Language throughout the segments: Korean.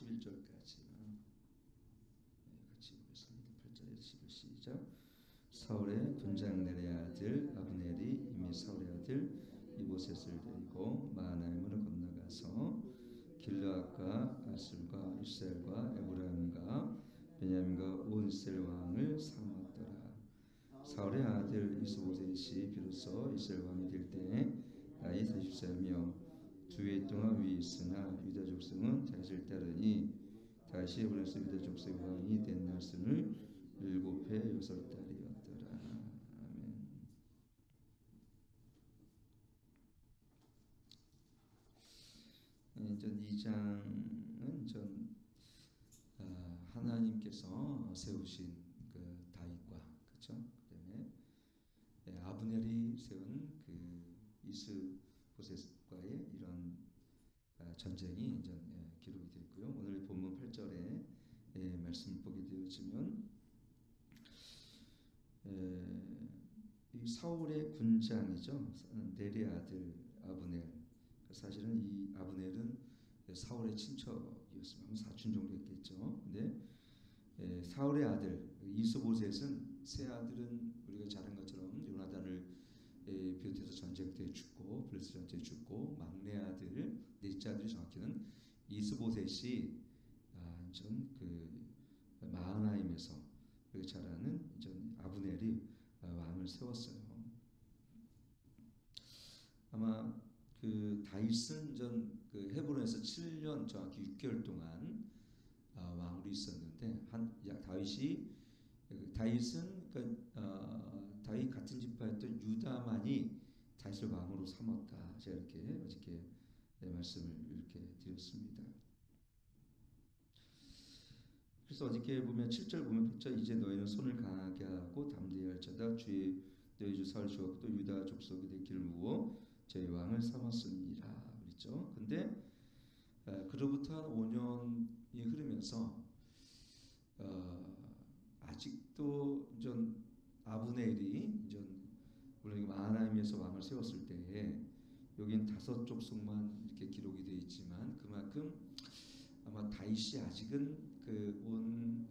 11절까지 같이 보겠습니다. 8절에서 11 시작. 사울의 군장 네리의 아들 아브넬이 이미 사울의 아들 이보셋을 데리고 마하나임으로 건너가서 길르앗과 아술과 이스라엘과 에브라임과 베냐민과 온 이스라엘 왕을 삼았더라. 사울의 아들 이스보셋이 비로소 이스라엘 왕이 될 때에 나이 40살이며 두 해 동안 위에 있으나 유다 족속은 다윗을 따르니 다시 에브라임에서 유다 족속 왕이 된 날수는 7해 6달이었더라. 아멘. 전 2장은 하나님께서 세우신 그 다윗과 그렇죠. 그다음에 아브넬이 세운 그 이스보셋과의 이런 전쟁이 이제 기록이 되어 있고요. 오늘 본문 8절에 말씀을 보게 되어지면 이 사울의 군장이죠. 넬의 아들 아브넬. 사실은 이 아브넬은 사울의 친척이었으면 사촌 정도 했겠죠. 근데 사울의 아들 이스보셋은 세 아들은 우리가 잘 아는 것처럼 요나단을 비롯해서 전쟁 때 죽고 블레셋 전쟁에 죽고 막내 아들 넷째 아들이 정확히는 이스보셋이 전 그 마하나임에서 우리가 잘 아는 전 아브넬이 왕을 세웠어요. 아마 그 다윗은 전 그 헤브론에서 7년 정확히 6개월 동안 왕으로 있었는데 다윗은 그러니까 다윗 같은 지파였던 유다만이 다윗을 왕으로 삼았다. 제가 이렇게 어저께 말씀을 이렇게 드렸습니다. 그래서 어저께 보면 7절 보면 그렇죠. 이제 너희는 손을 강하게 하고 담대히 할지어다. 너희 주 사울 주었고 또 유다 족속이 될 길을 무고 저희 왕을 삼았습니다. 그랬죠. 근데 그로부터 한 5년이 흐르면서 아직도 전 아브넬이 물론 마하나임에서 왕을 세웠을 때에 여긴 5 족속만 이렇게 기록이 되어 있지만 그만큼 아마 다윗이 아직은 그 온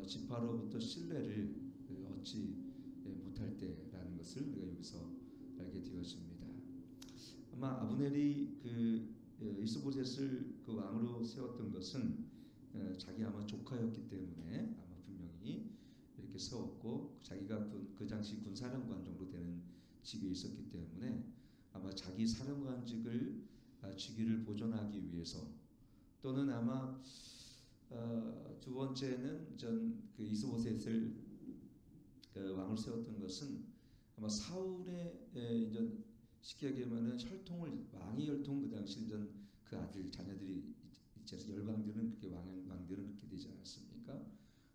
지파로부터 신뢰를 얻지 못할 때라는 것을 우리가 여기서 알게 되어집니다. 아마 아브넬이 그 이스보셋을 그 왕으로 세웠던 것은 자기 아마 조카였기 때문에 아마 분명히 이렇게 세웠고 자기가 그 당시 군사령관 정도 되는 직에 있었기 때문에 아마 자기 사령관직을 직위를 보존하기 위해서 또는 아마 두 번째는 전 그 이스보셋을 왕을 세웠던 것은 아마 사울의 이제 쉽게 얘기하면은 왕의 혈통 그 당시 전 그 아들 자녀들이 있어서 열방들은 그렇게 왕들은 그렇게 되지 않았습니까?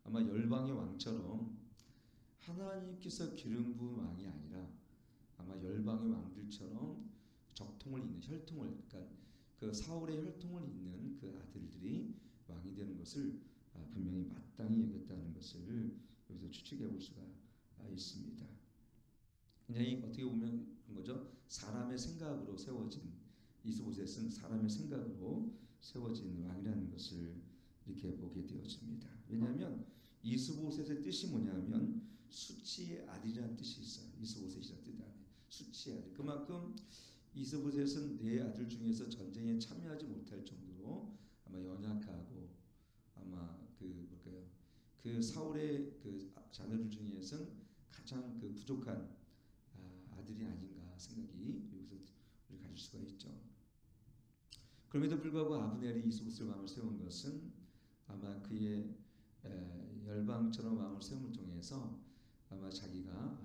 아마 열방의 왕처럼 하나님께서 기름 부은 왕이 아니라 아마 열방의 왕들처럼 적통을 잇는 혈통을 그러니까 그 사울의 혈통을 잇는 그 아들들이 왕이 되는 것을 분명히 마땅히 여겼다는 것을 여기서 추측해 볼 수가 있습니다. 굉장히 어떻게 보면 그런 거죠. 사람의 생각으로 세워진 이스보셋은 사람의 생각으로 세워진 왕이라는 것을 이렇게 보게 되어집니다. 왜냐하면 이스보셋의 뜻이 뭐냐면 수치의 아들이라는 뜻이 있어요. 이스보셋이라는 뜻 안에 수치의 아들. 그만큼 이스보셋은 네 아들 중에서 전쟁에 참여하지 못할 정도로 아마 연약하고 아마 그 사울의 그 자녀들 중에서는 가장 그 부족한 아들이 아닌가 생각이 여기서 우리 가질 수가 있죠. 그럼에도 불구하고 아브넬이 이스보셋 왕을 세운 것은 아마 그의 열방처럼 왕을 세움을 통해서 아마 자기가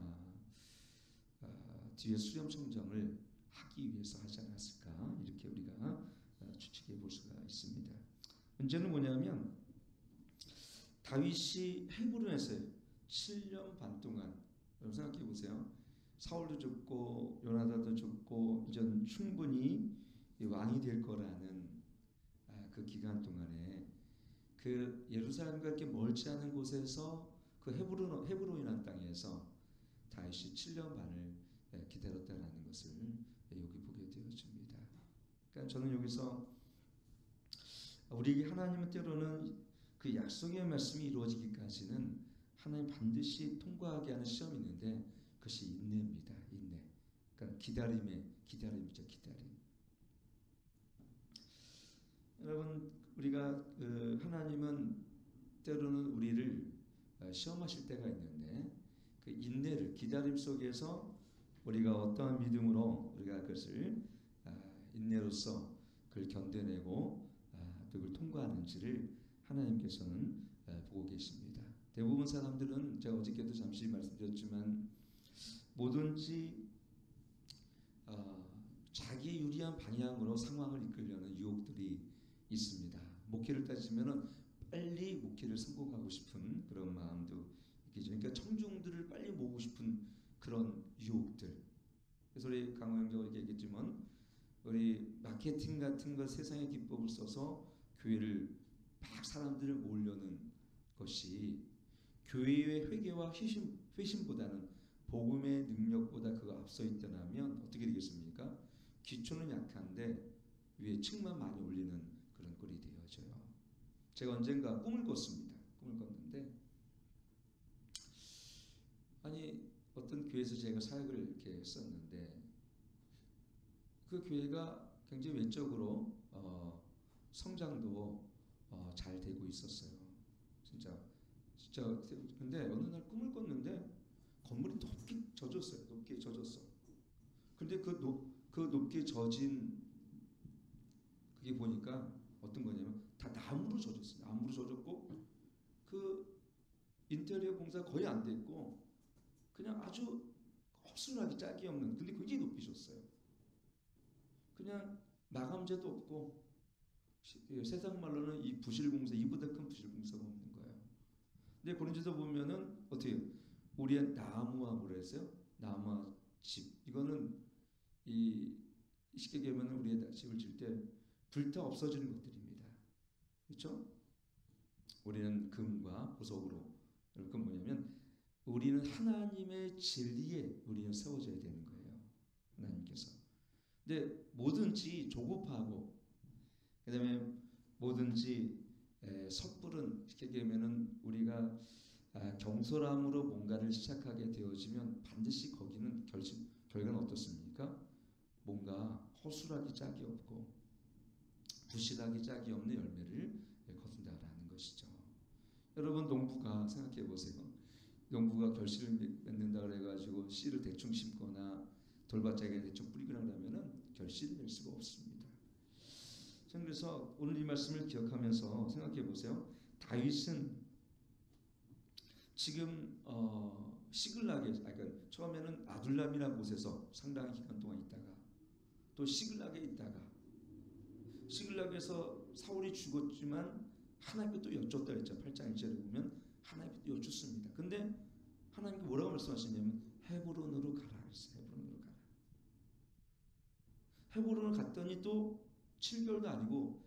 뒤에 수렴 성정을 하기 위해서 하지 않았을까 이렇게 우리가 추측해 볼 수가 있습니다. 문제는 뭐냐면 다윗이 헤브론에서 7년 반 동안 여러분 생각해 보세요. 사울도 죽고 요나단도 죽고 이전 충분히 왕이 될 거라는 그 기간 동안에 그 예루살렘과 이렇게 멀지 않은 곳에서 그 헤브론이라는 땅에서 다윗이 7년 반을 기다렸다라는 것을 여기 보게 되어집니다. 그러니까 저는 여기서 우리에게 하나님은 때로는 그 약속의 말씀이 이루어지기까지는 하나님 반드시 통과하게 하는 시험이 있는데 그것이 인내입니다. 인내. 그러니까 기다림이죠. 기다림. 여러분 우리가 하나님은 때로는 우리를 시험하실 때가 있는데 그 인내를 기다림 속에서 우리가 어떠한 믿음으로 우리가 그것을 인내로서 그걸 견뎌내고 또 그걸 통과하는지를 하나님께서는 보고 계십니다. 대부분 사람들은 제가 어저께도 잠시 말씀드렸지만 뭐든지 자기 유리한 방향으로 상황을 이끌려는 유혹들이 있습니다. 목회를 따지면은 빨리 목회를 성공하고 싶은 그런 마음도 있겠죠. 그러니까 청중들을 빨리 모으고 싶은 그런 유혹들. 그래서 우리 강호 형제가 얘기했지만 우리 마케팅 같은 것 세상의 기법을 써서 교회를 막 사람들을 모으려는 것이 교회의 회개와 회심보다는 복음의 능력보다 그거 앞서 있더라면 어떻게 되겠습니까? 기초는 약한데 위에 층만 많이 올리는 그런 꼴이 되어져요. 제가 언젠가 꿈을 꿨습니다. 꿈을 꿨는데 아니 어떤 교회에서 제가 사역을 이렇게 했었는데 그 교회가 굉장히 외적으로 성장도 잘 되고 있었어요. 진짜 근데 어느 날 꿈을 꿨는데 건물이 높게 젖었어요. 높게 젖었어. 근데 그 높게 젖은 그게 보니까 어떤 거냐면 다 나무로 젖었어요. 나무로 젖었고 그 인테리어 공사 거의 안 됐고 그냥 아주 허술하게 짝이 없는 근데 굉장히 높이 졌어요. 그냥 마감재도 없고 세상 말로는 이 부실공사 이보다 큰 부실공사가 없는 거예요. 근데 그런 데서 보면은 어떻게 우리의 나무와 뭐라 했어요? 나무와 집 이거는 이 쉽게 얘기하면 우리의 집을 질 때 불타 없어지는 것들입니다. 그렇죠? 우리는 금과 보석으로 그건 뭐냐면 우리는 하나님의 진리에 우리는 세워져야 되는 거예요. 하나님께서. 근데 뭐든지 조급하고 그다음에 뭐든지 섣부른 쉽게 얘기하면은 우리가 경솔함으로 뭔가를 시작하게 되어지면 반드시 거기는 결과는 어떻습니까? 뭔가 허술하기 짝이 없고 부실하기 짝이 없는 열매를 거둔다라는 것이죠. 여러분 농부가 생각해 보세요. 농부가 결실을 맺는다 그래가지고 씨를 대충 심거나 돌밭짝에 대충 뿌리거나 그러면은 결실을 낼 수가 없습니다. 저는 그래서 오늘 이 말씀을 기억하면서 생각해 보세요. 다윗은 지금 시글락에 그러니까 처음에는 아둘람이라는 곳에서 상당한 기간 동안 있다가 또 시글락에 있다가 시글락에서 사울이 죽었지만 하나님께 또 여쭙다 했죠. 8장 1절에 보면 하나님께 또 여쭙습니다. 근데 하나님께 뭐라고 말씀하시냐면 헤브론으로 가라 그랬어요. 헤브론으로 가라. 헤브론을 갔더니 또 7개월도 아니고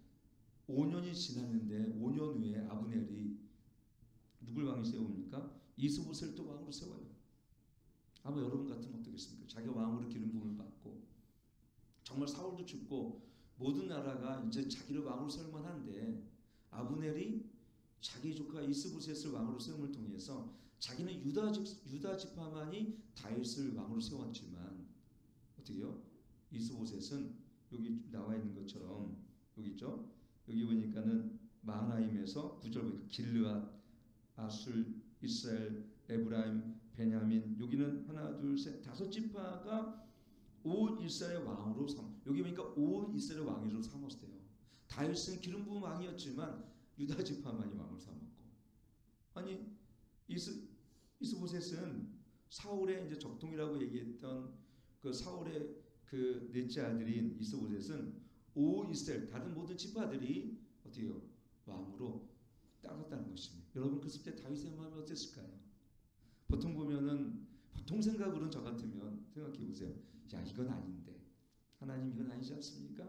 5년이 지났는데 5년 후에 아브넬이 누굴 왕이 세웁니까? 이스보셋을 또 왕으로 세워요. 아마 여러분 같으면 어떻겠습니까? 자기가 왕으로 기름 부음을 받고 정말 사울도 죽고 모든 나라가 이제 자기를 왕으로 세울 만한데 아브넬이 자기 조카 이스보셋을 왕으로 세움을 통해서 자기는 유다 지파만이 다윗을 왕으로 세웠지만 어떻게요? 이스보셋은 여기 나와 있는 것처럼 여기 있죠? 여기 보니까는 마하나임에서 9절 보니까 길르앗, 아술, 이스라엘, 에브라임, 베냐민 여기는 하나 둘 셋 다섯 지파가 온 이스라엘 왕으로 여기 보니까 온 이스라엘 왕으로 삼았어요. 다윗은 기름 부은 왕이었지만 유다 지파만이 왕을 삼았고 아니 이스보셋은 사울의 이제 적동이라고 얘기했던 그 사울의 그 넷째 아들인 이스보셋은 온 이스라엘 다른 모든 지파들이 어떻게요? 왕으로 따랐다는 것입니다. 여러분 그랬을 때 다윗의 마음이 어땠을까요? 보통 보면은 보통 생각으로는 저 같으면 생각해 보세요. 야 이건 아닌데 하나님 이건 아니지 않습니까?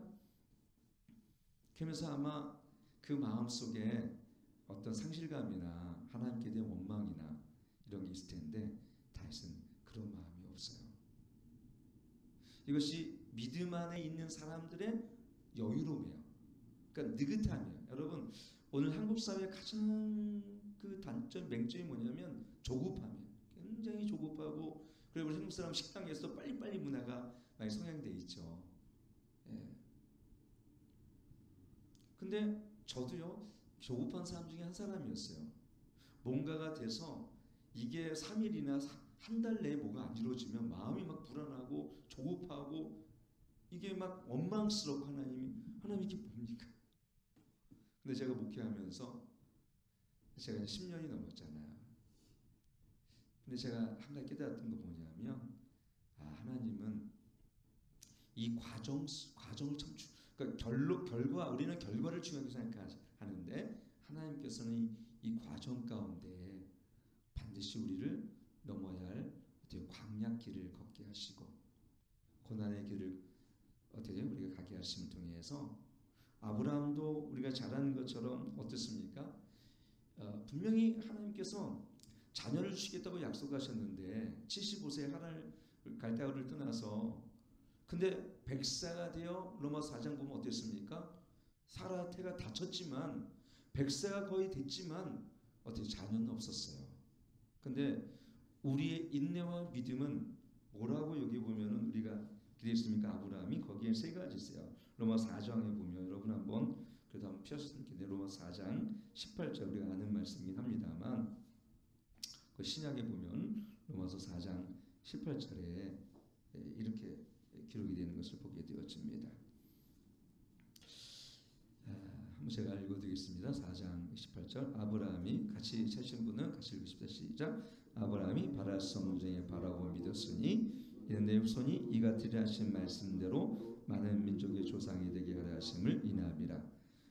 그러면서 아마 그 마음 속에 어떤 상실감이나 하나님께 대한 원망이나 이런 게 있을 텐데 다윗은 그런 마음이 없어요. 이것이 믿음 안에 있는 사람들의 여유로움이에요. 그러니까 느긋함이에요. 여러분 오늘 한국 사회의 가장 그 단점, 맹점이 뭐냐면 조급함이에요. 굉장히 조급하고, 그리고 우리 한국 사람 식당에서 빨리빨리 문화가 많이 성향돼 있죠. 예. 근데 저도요 조급한 사람 중에 한 사람이었어요. 뭔가가 돼서 이게 3일이나 한 달 내에 뭐가 안 이루어지면 마음이 막 불안하고 조급하고 이게 막 원망스럽고, 하나님 이게 뭡니까? 근데 제가 목회하면서 제가 이제 10년이 넘었잖아요. 근데 제가 한 가지 깨달았던 거 뭐냐면, 하나님은 이 과정을 참 그러니까 결과, 우리는 결과를 중요하게 생각하는데 하나님께서는 이 과정 가운데 반드시 우리를 넘어야 할 어떻게 광야길을 걷게 하시고 고난의 길을 어떻게 우리가 가게 하심을 통해서, 아브라함도 우리가 잘 아는 것처럼 어떻습니까? 분명히 하나님께서 자녀를 주시겠다고 약속하셨는데 75세에 하늘 갈대아우를 떠나서, 근데 백사가 되어 로마서 4장 보면 어땠습니까? 사라 태가 다쳤지만, 백사가 거의 됐지만 어떻게 자녀는 없었어요. 근데 우리의 인내와 믿음은 뭐라고 여기 보면은 우리가 기대했습니까? 아브라함이 거기에 세 가지 있어요. 로마서 4장에 보면 여러분 한번 그래도 한번 펴셨으면 좋겠네요. 로마서 4장 18절 우리가 아는 말씀이긴 합니다만, 그 신약에 보면 로마서 4장 18절에 이렇게 기록이 되는 것을 보게 되었습니다. 한번 제가 읽어드리겠습니다. 4장 18절. 아브라함이, 같이 찾으신 분은 같이 읽으십시다. 시작. 아브라함이 바랄 수 없는 중에 바라고 믿었으니 이는 내 후손이 이같으리 하신 말씀대로 많은 민족의 조상이 되게 하려 하심을 인하미라.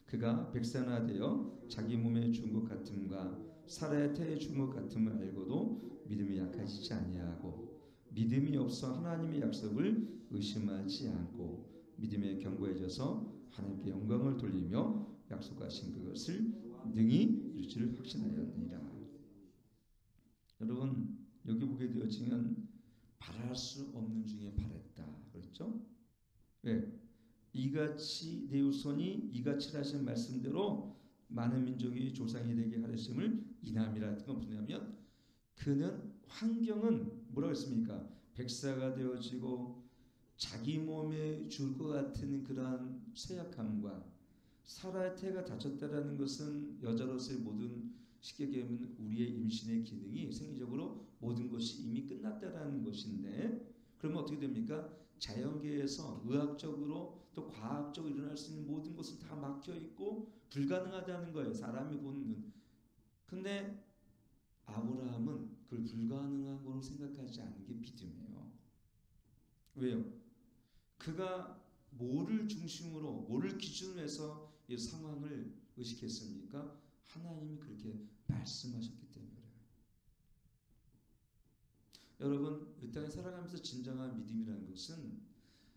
그가 백사나 되어 자기 몸에 죽은 것 같음과 사라의 태에 죽은 것 같음을 알고도 믿음이 약해지지 아니하고, 믿음이 없어 하나님의 약속을 의심하지 않고 믿음에 견고해져서 하나님께 영광을 돌리며 약속하신 그것을 능히 이룰 줄 확신하였느니라. 여러분 여기 보게 되어지면 바랄 수 없는 중에 바랬다 그랬죠? 왜? 이같이 내 후손이 이같이 하신 말씀대로 많은 민족이 조상이 되게 하셨음을 인함이라. 했던 건 뭐냐면, 그는 환경은 뭐라고 했습니까? 백사가 되어지고 자기 몸에 죽을 것 같은 그러한 쇠약함과, 사라의 태가 다쳤다라는 것은 여자로서의 모든, 쉽게 얘기하면 우리의 임신의 기능이 생리적으로 모든 것이 이미 끝났다라는 것인데, 그러면 어떻게 됩니까? 자연계에서 의학적으로 또 과학적으로 일어날 수 있는 모든 것은 다 막혀 있고 불가능하다는 거예요. 사람이 보는 눈. 근데 아브라함은 그걸 불가능한 걸로 생각하지 않는 게 믿음이에요. 왜요? 그가 뭐를 중심으로, 뭐를 기준으로 해서 이 상황을 의식했습니까? 하나님이 그렇게 말씀하셨기 때문에. 여러분 이 땅에 살아가면서 진정한 믿음이라는 것은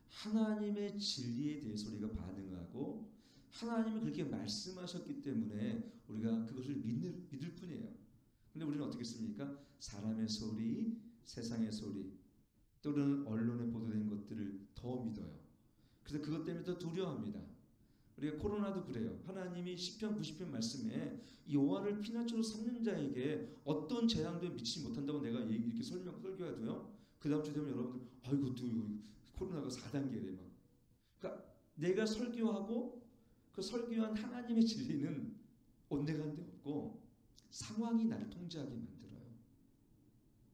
하나님의 진리에 대해서 우리가 반응하고, 하나님이 그렇게 말씀하셨기 때문에 우리가 그것을 믿을 뿐이에요. 근데 우리는 어떻게 했습니까? 사람의 소리, 세상의 소리, 또는 언론에 보도된 것들을 더 믿어요. 그래서 그것 때문에 더 두려워합니다. 우리가 코로나도 그래요. 하나님이 시편 90편 말씀에 여호와를 피난처로 삼는 자에게 어떤 재앙도 미치지 못한다고 내가 이렇게 설교해도요, 그 다음 주 되면 여러분들 아이고 또 코로나가 4단계래 막. 그러니까 내가 설교하고 그 설교한 하나님의 진리는 온데간데 없고 상황이 나를 통제하게 만들어요.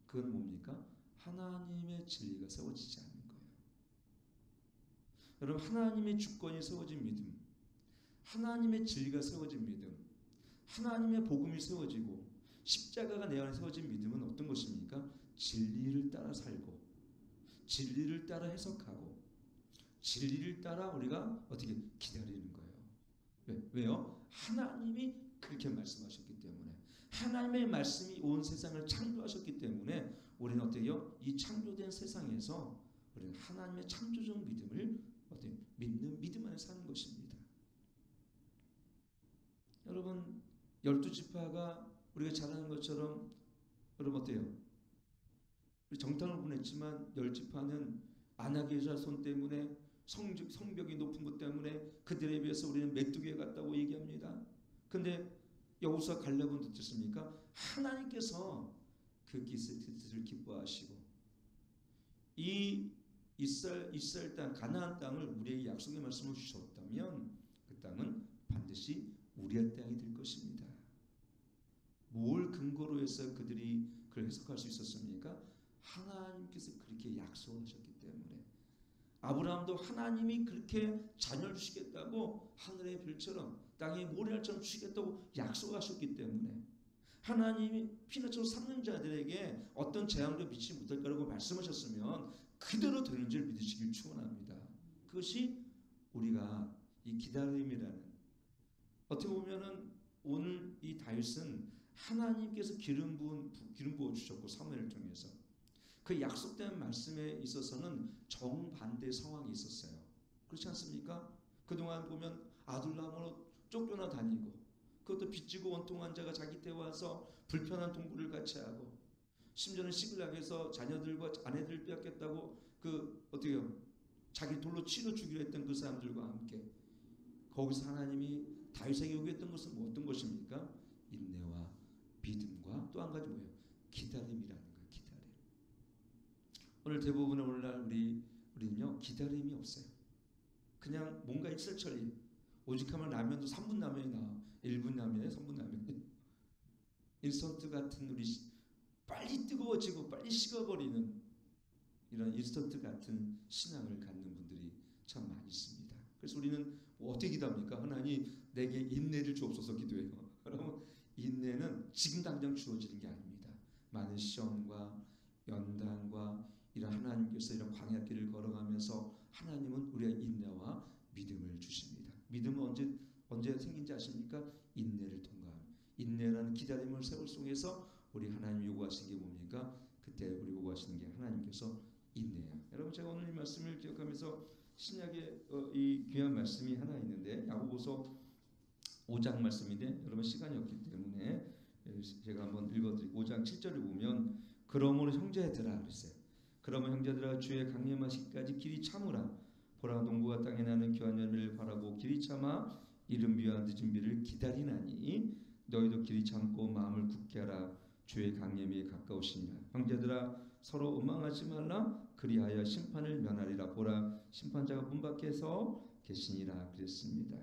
그건 뭡니까? 하나님의 진리가 세워지지 않는 거예요. 여러분 하나님의 주권이 세워진 믿음, 하나님의 진리가 세워진 믿음, 하나님의 복음이 세워지고 십자가가 내 안에 세워진 믿음은 어떤 것입니까? 진리를 따라 살고, 진리를 따라 해석하고, 진리를 따라 우리가 어떻게 기다리는 거예요. 왜요? 하나님이 그렇게 말씀하셨기 때문에, 하나님의 말씀이 온 세상을 창조하셨기 때문에 우리는 어때요? 이 창조된 세상에서 우리는 하나님의 창조적 믿음을 어떻게 믿는 믿음 안에 사는 것입니다. 여러분 12지파가 우리가 잘 아는 것처럼 여러분 어때요? 우리 정탐을 보냈지만 10지파는 아낙의 자손 때문에 성벽이 높은 것 때문에 그들에 비해서 우리는 메뚜기에 같다고 얘기합니다. 근데 여호수아 갈렙은 어떻습니까? 하나님께서 그 뜻을 기뻐하시고 이 이스라엘 땅 가나안 땅을 우리에게 약속의 말씀을 주셨다면 그 땅은 반드시 우리의 땅이 될 것입니다. 뭘 근거로 해서 그들이 그걸 해석할 수 있었습니까? 하나님께서 그렇게 약속하셨기 때문에. 아브라함도 하나님이 그렇게 자녀를 주시겠다고 하늘의 별처럼 땅의 모래알처럼 주시겠다고 약속하셨기 때문에 하나님이 피난처로 삼는 자들에게 어떤 재앙도 미치지 못할 거라고 말씀하셨으면 그대로 되는 줄 믿으시길 축원합니다. 그것이 우리가 이 기다림이라는, 어떻게 보면은 오늘 이 다윗은 하나님께서 기름 부어 주셨고 사무엘을 통해서 그 약속된 말씀에 있어서는 정반대 상황이 있었어요. 그렇지 않습니까? 그동안 보면 아둘람으로 쫓겨나 다니고 그것도 빚지고 원통한 자가 자기 때 와서 불편한 동굴을 같이 하고 심지어는 시글락에서 자녀들과 아내들 빼앗겠다고 그 어떻게요? 자기 돌로 치러 주기로 했던 그 사람들과 함께 거기서 하나님이 다윗에게 요구했던 것은 뭐 어떤 것입니까? 인내와 믿음과 또 한 가지 뭐예요? 기다림이라는 거예요. 기다림. 오늘 대부분의 오늘날 우리는요 기다림이 없어요. 그냥 뭔가 일사천리. 오직하면 라면도 3분 라면이 나와. 1분 라면에 3분 라면이. 인스턴트 같은 우리 빨리 뜨거워지고 빨리 식어버리는 이런 인스턴트 같은 신앙을 갖는 분들이 참 많이 있습니다. 그래서 우리는 뭐 어떻게 기도합니까? 하나님 내게 인내를 주옵소서 기도해요. 그러면 인내는 지금 당장 주어지는 게 아닙니다. 많은 시험과 연단과 이런 하나님께서 이런 광야길을 걸어가면서 하나님은 우리의 인내와 믿음을 주십니다. 믿음은 언제 생긴지 아십니까? 인내를 통과하는, 인내라는 기다림을 세월 속에서 우리 하나님 요구하시는 게 뭡니까? 그때 우리 요구하시는 게 하나님께서 인내예요. 여러분 제가 오늘 이 말씀을 기억하면서 신약에 이 귀한 말씀이 하나 있는데 야고보서 5장 말씀인데 여러분 시간이 없기 때문에 제가 한번 읽어드리고 5장 7절에 보면 그러므로 형제들아 그랬어요. 그러면 형제들아 주의 강림하시기까지 길이 참으라. 보라 농부가 땅에 나는 귀한 열매를 바라고 길이 참아 이른 비와 늦은 비를 기다리나니 너희도 길이 참고 마음을 굳게 하라. 주의 강림이 가까우시니라. 형제들아 서로 원망하지 말라. 그리하여 심판을 면하리라. 보라 심판자가 문 밖에서 계시니라 그랬습니다.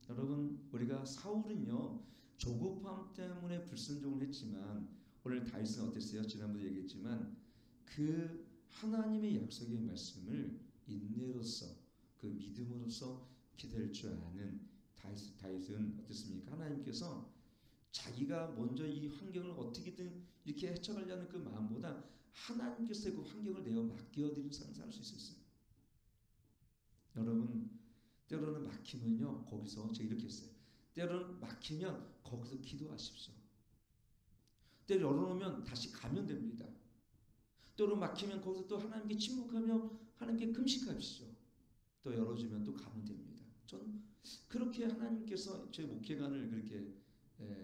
여러분 우리가 사울은요 조급함 때문에 불순종을 했지만 오늘 다윗은 어땠어요? 지난번에 얘기했지만 그 하나님의 약속의 말씀을 인내로서 그 믿음으로써 기다릴 줄 아는 다윗은 어땠습니까? 하나님께서 자기가 먼저 이 환경을 어떻게든 이렇게 헤쳐가려는 그 마음보다 하나님께서 그 환경을 내어 맡겨드린 삶을 살 수 있었어요. 여러분 때로는 막히면요 거기서 제가 이렇게 했어요. 때로는 막히면 거기서 기도하십시오. 때로 열어놓으면 다시 가면 됩니다. 때로 막히면 거기서 또 하나님께 침묵하며 하나님께 금식하십시오. 또 열어주면 또 가면 됩니다. 저는 그렇게 하나님께서 제 목회관을 그렇게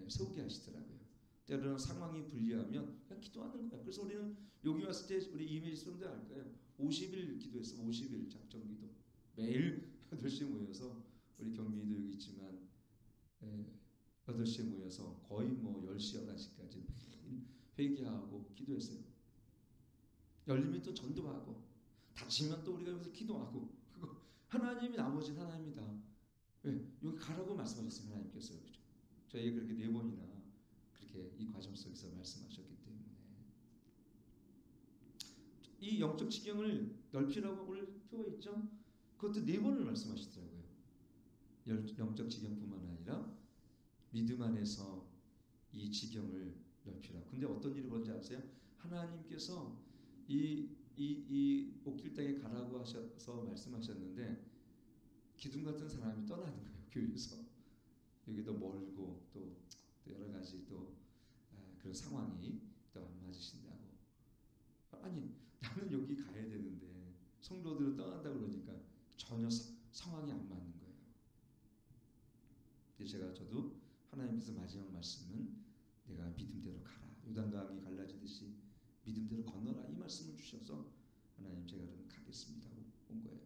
세우게 하시더라고요. 때로는 상황이 불리하면 그냥 기도하는 거예요. 그래서 우리는 여기 왔을 때 우리 이메일 분들 알 거예요. 50일 기도했어. 50일 작정기도. 매일 8시에 모여서 우리 경민이도 여기 있지만 8시에 모여서 거의 뭐 10시, 11시까지 매일 회개하고 기도했어요. 열리면 또 전도하고 다치면 또 우리가 여기서 기도하고 하나님이 나머지는 하나님이다. 왜? 여기 가라고 말씀하셨어요. 하나님께서. 그렇죠? 저희에게 그렇게 4번이나 그렇게 이 과정 속에서 말씀하셨기 때문에 이 영적 지경을 넓히라고 오늘 표가 있죠? 그것도 4번을 말씀하시더라고요. 영적 지경뿐만 아니라 믿음 안에서 이 지경을 넓히라. 근데 어떤 일이 벌어진지 아세요? 하나님께서 이 옥길 땅에 가라고 하셔서 말씀하셨는데 기둥 같은 사람이 떠나는 거예요. 교회에서. 여기도 멀고 또 여러 가지 또 그런 상황이 또 안 맞으신다고. 아니 나는 여기 가야 되는데 성도들은 떠난다고 그러니까 전혀 상황이 안 맞는 거예요. 그래서 저도 하나님께서 마지막 말씀은 내가 믿음대로 가라. 요단강이 갈라지듯이 믿음대로 건너라 이 말씀을 주셔서 하나님 제가 그럼 가겠습니다 하고 온 거예요.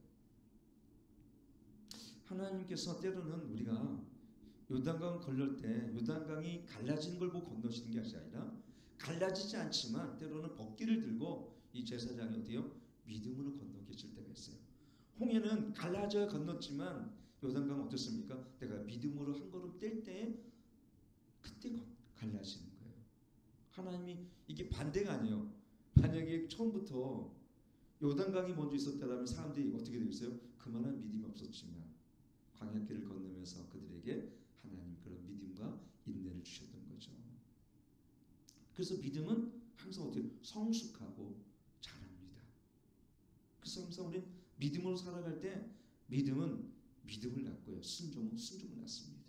하나님께서 때로는 우리가 요단강 건널 때 요단강이 갈라지는 걸 보고 건너시는 게 아니라 갈라지지 않지만 때로는 법기를 들고 이 제사장이 어때요? 믿음으로 건너게 해줄 때가 있어요. 홍해는 갈라져야 건넜지만 요단강은 어떻습니까? 내가 믿음으로 한 걸음 뗄 때 그때 갈라지는 거예요. 하나님이 이게 반대가 아니에요. 만약에 처음부터 요단강이 먼저 있었다면 사람들이 어떻게 되겠어요? 그만한 믿음이 없었지만 광야길을 건너면서 그들에게 하나님 그런 믿음과 인내를 주셨던 거죠. 그래서 믿음은 항상 어떻게 성숙하고 자랍니다. 그래서 항상 우리는 믿음으로 살아갈 때 믿음은 믿음을 낳고요. 순종은 순종을 낳습니다.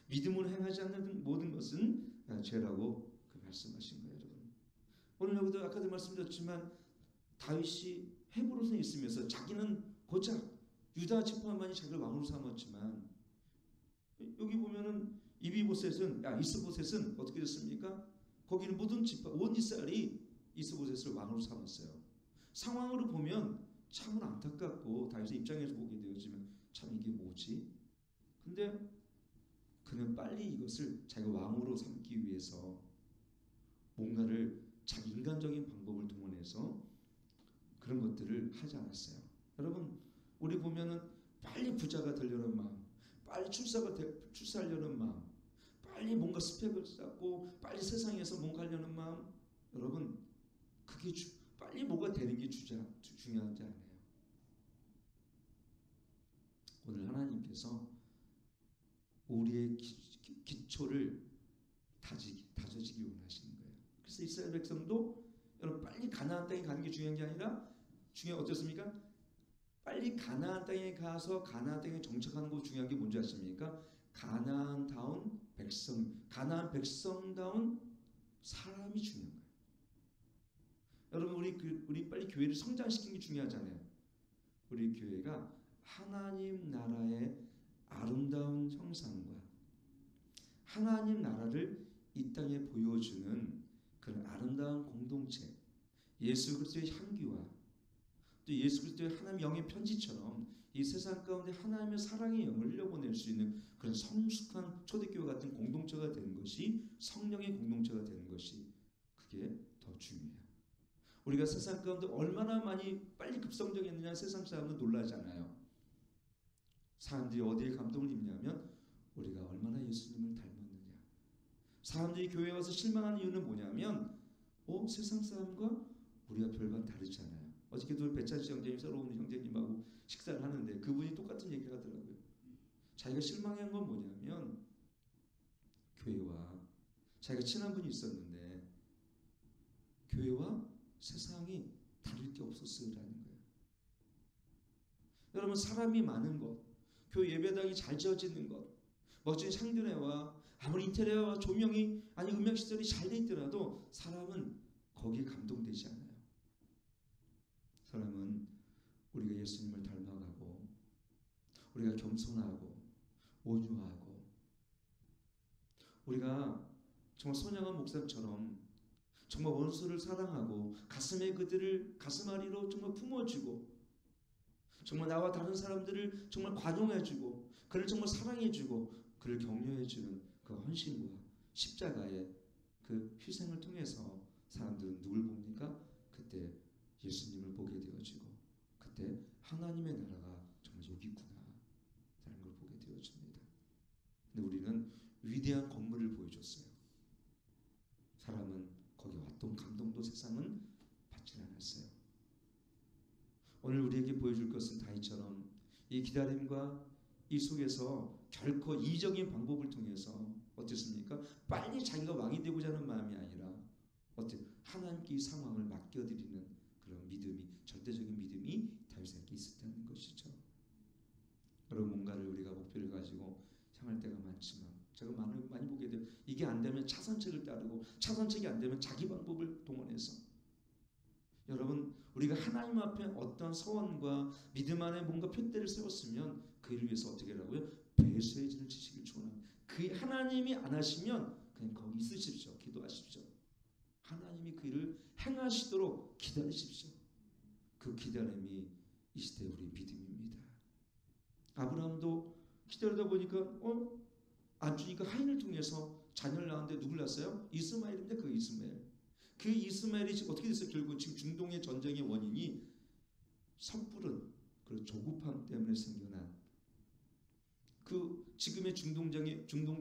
믿음으로 행하지 않는 모든 것은 죄라고 말씀하신 거예요, 여러분. 오늘 여기도 아까도 말씀드렸지만 다윗이 헤브론에 있으면서 자기는 고작 유다 지파만이 자기를 왕으로 삼았지만 여기 보면은 이스보셋은 어떻게 됐습니까? 거기는 모든 지파 온 이스라엘이 이스보셋을 왕으로 삼았어요. 상황으로 보면 참으로 안타깝고 다윗의 입장에서 보게 되어지면 참 이게 뭐지? 근데 그는 빨리 이것을 자기가 왕으로 삼기 위해서 뭔가를 자기 인간적인 방법을 동원해서 그런 것들을 하지 않았어요. 여러분 우리 보면은 빨리 부자가 되려는 마음, 빨리 출세하려는 마음, 빨리 뭔가 스펙을 쌓고 빨리 세상에서 뭔가 하려는 마음, 여러분 그게 빨리 뭐가 되는 게 중요하지 않아요. 오늘 하나님께서 우리의 기초를 다져지기 원하시는 거예요. 그래서 이스라엘 백성도 여러분 빨리 가나안 땅에 가는 게 중요한 게 아니라 어떻습니까? 빨리 가나안 땅에 가서 가나안 땅에 정착하는 거 중요한 게 뭔지 아십니까? 가나안 백성다운 사람이 중요한 거예요. 여러분 우리 빨리 교회를 성장시키는 게 중요하잖아요. 우리 교회가 하나님 나라의 아름다운 형상과 하나님 나라를 이 땅에 보여주는 그런 아름다운 공동체, 예수 그리스도의 향기와 또 예수 그리스도의 하나님 영의 편지처럼 이 세상 가운데 하나님의 사랑의 영을 흘려보낼 수 있는 그런 성숙한 초대교회 같은 공동체가 되는 것이 성령의 공동체가 되는 것이 그게 더 중요해요. 우리가 세상 가운데 얼마나 많이 빨리 급성장했느냐 세상 사람은 놀라잖아요. 사람들이 어디에 감동을 입냐면 우리가 얼마나 예수님을 닮았느냐. 사람들이 교회에 와서 실망하는 이유는 뭐냐면 세상 사람과 우리가 별반 다르잖아요. 어저께도 배찬씨 형제님 새로운 형제님하고 식사를 하는데 그분이 똑같은 얘기를 하더라고요. 자기가 실망한 건 뭐냐면 교회와 자기가 친한 분이 있었는데 교회와 세상이 다를 게 없었으라는 거예요. 여러분 사람이 많은 것, 교회 예배당이 잘 지어지는 것, 멋진 상들회와 아무리 인테리어와 조명이 음향 시설이 잘 돼 있더라도 사람은 거기에 감동되지 않아요. 사람은 우리가 예수님을 닮아가고 우리가 겸손하고 온유하고 우리가 정말 손양한 목사처럼 정말 원수를 사랑하고 가슴에 그들을 가슴앓이로 정말 품어주고 정말 나와 다른 사람들을 정말 관용해주고 그를 정말 사랑해주고 그를 격려해주는 그 헌신과 십자가의 그 희생을 통해서 사람들은 누굴 봅니까? 그때 예수님을 보게 되어지고 그때 하나님의 나라가 정말 여기 있구나 라는 걸 보게 되어집니다. 근데 우리는 위대한 건물을 보여줬어요. 사람은 거기 어떤 감동도 세상은 받지 않았어요. 오늘 우리에게 보여줄 것은 다윗처럼 이 기다림과 이 속에서 결코 이적인 방법을 통해서 어떻습니까? 빨리 자기가 왕이 되고자 하는 마음이 아니라 하나님께 이 상황을 맡겨드리는 그런 믿음이, 절대적인 믿음이 다윗에게 있었다는 것이죠. 여러분 뭔가를 우리가 목표를 가지고 향할 때가 많지만 제가 많이 보게 돼요. 이게 안 되면 차선책을 따르고 차선책이 안 되면 자기 방법을 동원해서 여러분 우리가 하나님 앞에 어떤 서원과 믿음 안에 뭔가 표대를 세웠으면 그 일을 위해서 어떻게 하라고요? 배수해지는 지식을 축원합니다. 그 하나님이 안 하시면 그냥 거기 있으십시오. 기도하십시오. 하나님이 그 일을 행하시도록 기다리십시오. 그 기다림이 이 시대 우리 믿음입니다. 아브라함도 기다리다 보니까 안 주니까 하인을 통해서 자녀를 낳았는데 누굴 낳았어요? 이스마엘인데 그 이스마엘. 그 이스마엘이 지금 어떻게 됐어요? 결국 지금 중동의 전쟁의 원인이 섣부른 그 조급함 때문에 생겨난 그 지금의 중동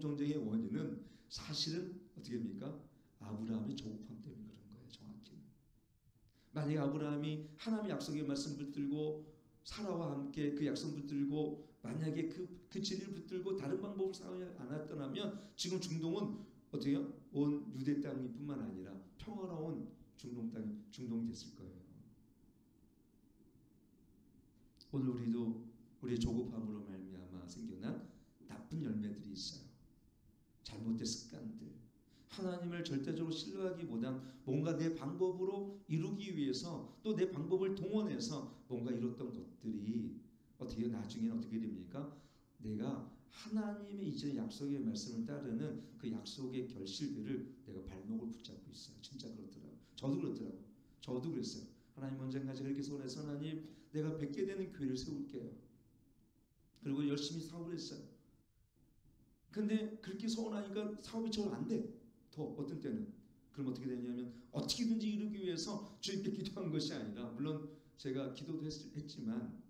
전쟁의 원인은 사실은 어떻게 됩니까? 아브라함의 조급함 때문에 그런 거예요. 정확히는. 만약에 아브라함이 하나님의 약속의 말씀 붙들고 사라와 함께 그 약속 붙들고 만약에 그 진리를 붙들고 다른 방법을 사용하지 않았더라면 지금 중동은 어떻게요? 온 유대 땅뿐만 아니라 평화로운 중동이 됐을 거예요. 오늘 우리도 우리의 조급함으로 말미암아 생겨난 나쁜 열매들이 있어요. 잘못된 습관들. 하나님을 절대적으로 신뢰하기보단 뭔가 내 방법으로 이루기 위해서 또 내 방법을 동원해서 뭔가 이뤘던 것들이 어떻게 나중에는 어떻게 됩니까? 내가 하나님의 이제 약속의 말씀을 따르는 그 약속의 결실들을 내가 발목을 붙잡고 있어요. 진짜 그렇더라고요. 저도 그렇더라고요. 저도 그랬어요. 하나님 언젠가지 그렇게 손에서 하나님 내가 뵙게 되는 교회를 세울게요. 그리고 열심히 사업을 했어요. 근데 그렇게 소원하니까 사업이 잘 안 돼. 더 어떤 때는. 그럼 어떻게 되냐면 어떻게든지 이루기 위해서 주님께 기도한 것이 아니라 물론 제가 기도도 했지만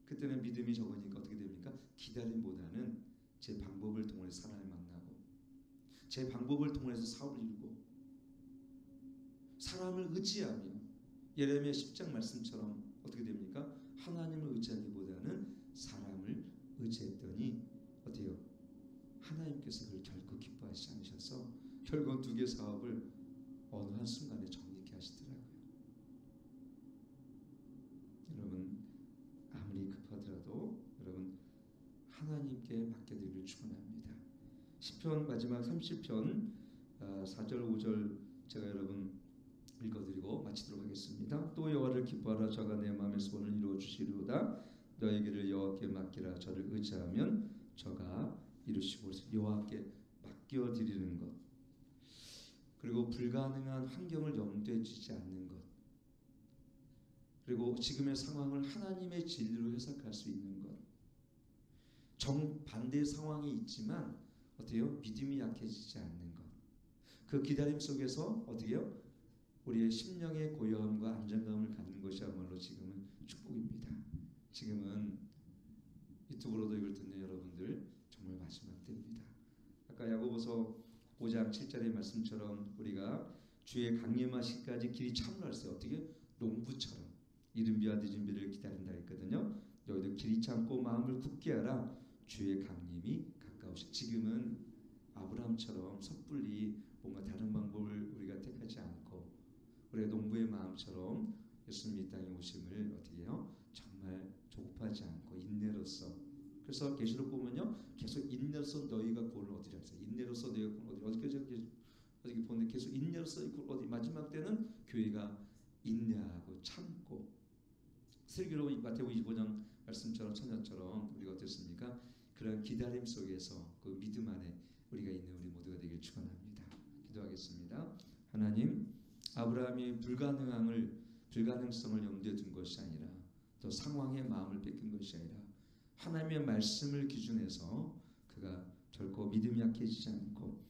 그때는 믿음이 적으니까 어떻게 됩니까? 기다림보다는 제 방법을 통해서 사람을 만나고 제 방법을 통해서 사업을 이루고 사람을 의지하며 예레미야 10장 말씀처럼 어떻게 됩니까? 하나님을 의지하기보다는 사람을 의지했더니 어때요? 하나님께서 그걸 결코 기뻐하지 않으셔서 결국 두 개 사업을 어느 한순간에 정리케 하시더라고요. 여러분 아무리 급하더라도 여러분 하나님께 맡겨드리길 축원합니다. 시편 마지막 30편 4절 5절 제가 여러분 읽어드리고 마치도록 하겠습니다. 또 여호와를 기뻐하라. 저가 내 마음의 소원을 이루어 주시리로다. 너에게를 여호와께 맡기라. 저를 의지하면 저가 이루시고. 여호와께 맡겨드리는 것, 그리고 불가능한 환경을 염두에 두지 않는 것, 그리고 지금의 상황을 하나님의 진리로 해석할 수 있는 것, 정반대의 상황이 있지만 어때요? 믿음이 약해지지 않는 것, 그 기다림 속에서 어떻게요? 우리의 심령의 고요함과 안정감을 갖는 것이야말로 지금은 축복입니다. 지금은 유튜브로도 이걸 듣는 여러분들 정말 마지막 때입니다. 아까 야고보서 5장 7절의 말씀처럼 우리가 주의 강림하시기까지 길이 참으라했어요. 어떻게? 농부처럼 이른 비와 늦은 비를 기다린다 했거든요. 너희도 길이 참고 마음을 굳게 하라. 주의 강림이 가까우시. 지금은 아브라함처럼 섣불리 뭔가 다른 방법을 우리가 택하지 않고 우리가 농부의 마음처럼 예수님 이 땅에 오심을 어떻게 해요? 정말 조급하지 않고 인내로서. 그래서 계시록 보면요 계속 인내로서 너희가 구원을 얻으리라 했어요. 인내로서 너희가 구원을 얻으리라. 어떻게 보는데 계속 인내로서 어디 마지막 때는 교회가 인내하고 참고 슬기로 마태복음 25장 말씀처럼 처녀처럼 우리가 어땠습니까? 그런 기다림 속에서 그 믿음 안에 우리가 있는 우리 모두가 되길 축원합니다. 기도하겠습니다. 하나님, 아브라함이 불가능성을 염두에 둔 것이 아니라 또 상황의 마음을 뺏긴 것이 아니라 하나님의 말씀을 기준해서 그가 결코 믿음이 약해지지 않고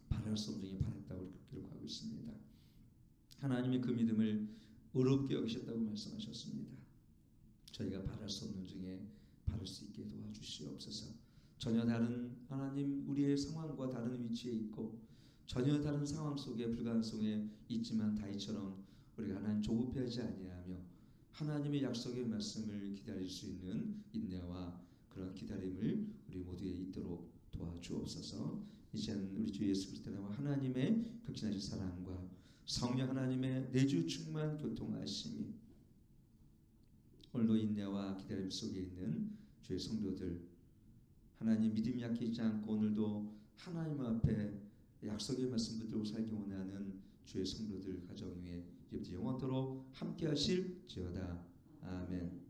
바랄 수 없는 중에 바랐다고 기록하고 있습니다. 하나님의 그 믿음을 어렵게 여기셨다고 말씀하셨습니다. 저희가 바랄 수 없는 중에 바랄 수 있게 도와주시옵소서. 전혀 다른 하나님 우리의 상황과 다른 위치에 있고 전혀 다른 상황 속에 불가능성에 있지만 다윗처럼 우리가 하나님 조급해하지 아니하며 하나님의 약속의 말씀을 기다릴 수 있는 인내와 그런 기다림을 우리 모두에 있도록 도와주옵소서. 이제는 우리 주 예수 그리스도와 하나님의 극진하신 사랑과 성령 하나님의 내주 충만 교통하심이 오늘도 인내와 기다림 속에 있는 주의 성도들, 하나님 믿음이 약해지지 않고 오늘도 하나님 앞에 약속의 말씀 붙들고 살기 원하는 주의 성도들 가정 위에 영원토록 함께 하실지어다. 아멘.